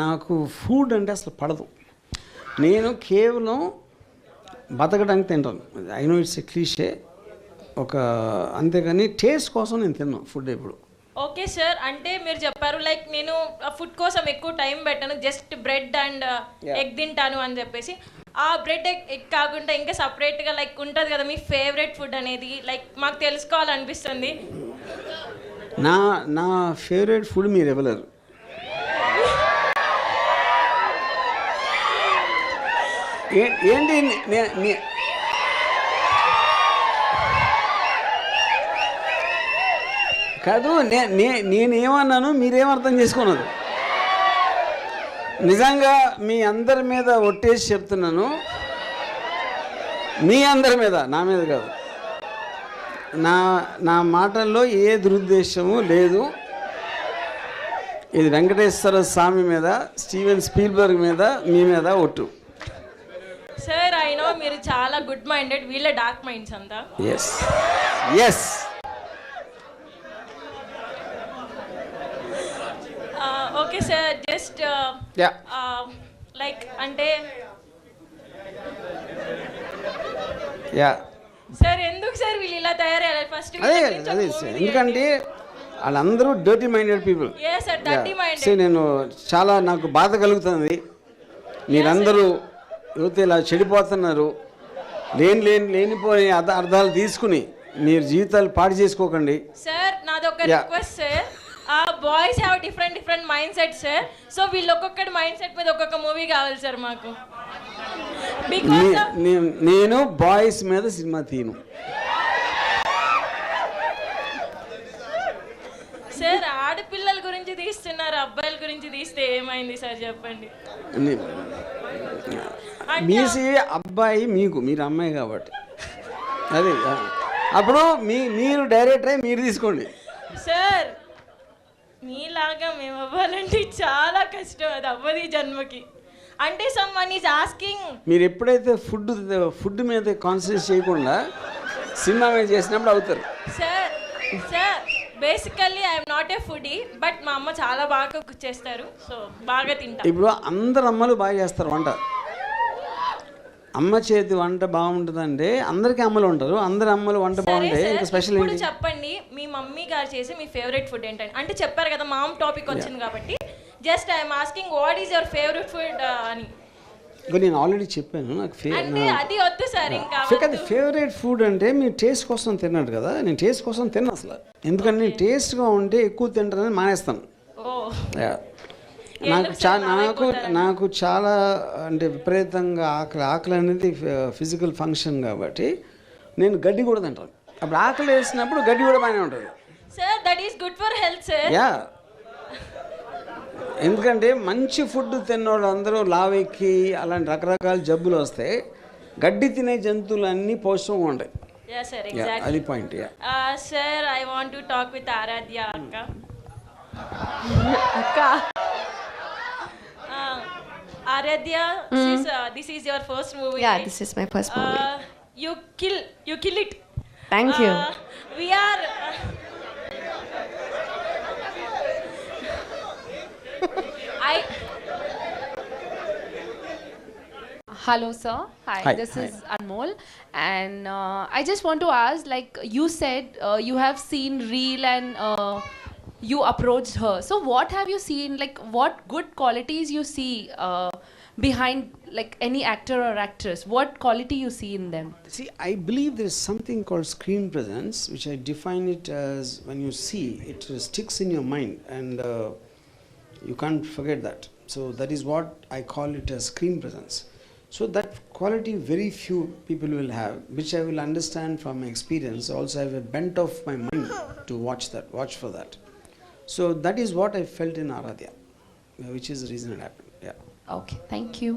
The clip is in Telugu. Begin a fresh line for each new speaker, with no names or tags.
నాకు ఫుడ్ అంటే అసలు పడదు. నేను కేవలం బతకడానికి తింటాను. I know it's a cliche, అంతేగాని టేస్ట్ కోసం నేను తిన్నాను ఫుడ్ ఎప్పుడు.
ఓకే సార్, అంటే మీరు చెప్పారు లైక్ నేను ఫుడ్ కోసం ఎక్కువ టైం పెట్టాను, జస్ట్ బ్రెడ్ అండ్ ఎగ్ తింటాను అని చెప్పేసి. ఆ బ్రెడ్ ఎగ్ కాకుండా ఇంకా సపరేట్గా లైక్ ఉంటుంది కదా మీ ఫేవరెట్ ఫుడ్ అనేది, లైక్ మాకు తెలుసుకోవాలనిపిస్తుంది.
నా ఫేవరెట్ ఫుడ్ మీరు ఇవ్వలేరు. ఏంటి కాదు, నేనేమన్నాను మీరేమర్థం చేసుకున్నది? నిజంగా మీ అందరి మీద ఒట్టేసి చెప్తున్నాను, మీ అందరి మీద, నా మీద కాదు. నా మాటల్లో ఏ దురుద్దేశము లేదు. ఇది వెంకటేశ్వర స్వామి మీద, స్టీవెన్ స్పీల్బర్గ్ మీద, మీ మీద ఒట్టు.
సార్ ఐ నో మీరు చాలా గుడ్ మైండెడ్, వీళ్ళ డార్క్ మైండ్స్ అంతా.
Yes
okay sir, just like అంటే సార్ ఎందుకు సార్ వీళ్ళు ఇలా తయారయ్యారు ఫస్ట్?
అదే ఎందుకంటే వాళ్ళందరూ డర్టీ మైండెడ్ పీపుల్. నేను చాలా నాకు బాధ కలుగుతుంది. మీరందరూ యువత ఇలా చెడిపోతున్నారు. లేనిపోని అర్థాలు తీసుకుని మీరు జీవితాలు పాడు చేసుకోకండి.
సార్ నాది ఒక request sir, boys have different mind set sir. So వీళ్ళు ఒక్కొక్కటి మైండ్ సెట్ మీద ఒక్కొక్క మూవీ కావాలి సార్ మాకు.
నేను బాయ్స్ మీద సినిమా తీను
సార్. ఆడపిల్లల గురించి తీస్తున్నారు, అబ్బాయిల గురించి తీస్తే ఏమైంది సార్ చెప్పండి.
మీసి అబ్బాయి మీరు అమ్మాయి కాబట్టి అదే అప్పుడు మీరు డైరెక్టర్ అయ్యి మీరు తీసుకోండి
సార్. మీలాగా మేము అవ్వాలంటే చాలా కష్టం, అది అవ్వదు ఈ జన్మకి. అంటే సమ్వన్ ఈజ్ ఆస్కింగ్.
మీరు ఎప్పుడైతే ఫుడ్ మీద కాన్సన్ట్రేట్ చేయకుండా సినిమా మీద చేసినప్పుడు అవుతారు.
Sir basically I'm not a foodie, but మా అమ్మ చాలా బాగా కుక్ చేస్తారు, సో బాగా తింటా.
ఇప్పుడు అందరు అమ్మలు బాగా చేస్తారు వంట. అమ్మ చేతి వంట బాగుంటుందంటే అందరికీ అమ్మలు ఉంటారు. అందరి అమ్మలు వంట బాగుంటే ఇంకా స్పెషల్ ఏంటి?
చెప్పండి మీ మమ్మీ గారు చేసే మీ ఫేవరెట్ ఫుడ్ ఏంటంటే, అంటే చెప్పారు కదా మామ్ టాపిక్ వచ్చింది కాబట్టి just I'm asking what is your favourite food అని.
నేను ఆల్రెడీ చెప్పాను నాకు
అది వద్దు సార్. ఇంకా
ఫేవరెట్ ఫుడ్ అంటే మీరు టేస్ట్ కోసం తిన్నాడు కదా, నేను టేస్ట్ కోసం తిన్నా అసలు. ఎందుకంటే నేను టేస్ట్గా ఉంటే ఎక్కువ తింటానని మానేస్తాను. నాకు చాలా అంటే విపరీతంగా ఆకలి అనేది ఫిజికల్ ఫంక్షన్ కాబట్టి నేను గడ్డి కూడా తింటాను. అప్పుడు ఆకలి వేసినప్పుడు గడ్డి కూడా బాగానే ఉంటుంది
sir. That is good for health sir.
ఎందుకంటే మంచి ఫుడ్ తిన్నోళ్ళు అందరూ లావెక్కి అలాంటి రకరకాల జబ్బులు వస్తాయి. గడ్డి తినే జంతువులు అన్నీ పౌష్టికంగా ఉంటాయి. అది point.
Sir I want to talk with Aradhya అక్క. Aradhya, this is your first movie.
Yeah, this is my first movie.
You kill it.
Thank you.
We are.
Hello, sir. Hi. This is Anmol, and I just want to ask, like you said, you have seen Reel and you approached her. So what have you seen? Like what good qualities you see behind like any actor or actress? What quality you see in them?
See, I believe there is something called screen presence, which I define it as when you see it sticks in your mind and you can't forget that. So that is what I call it as screen presence. So that quality very few people will have, which I will understand from my experience. Also I have a bent of my mind to watch for that. So that is what I felt in Aradhya, which is the reason it happened.
Okay, thank you.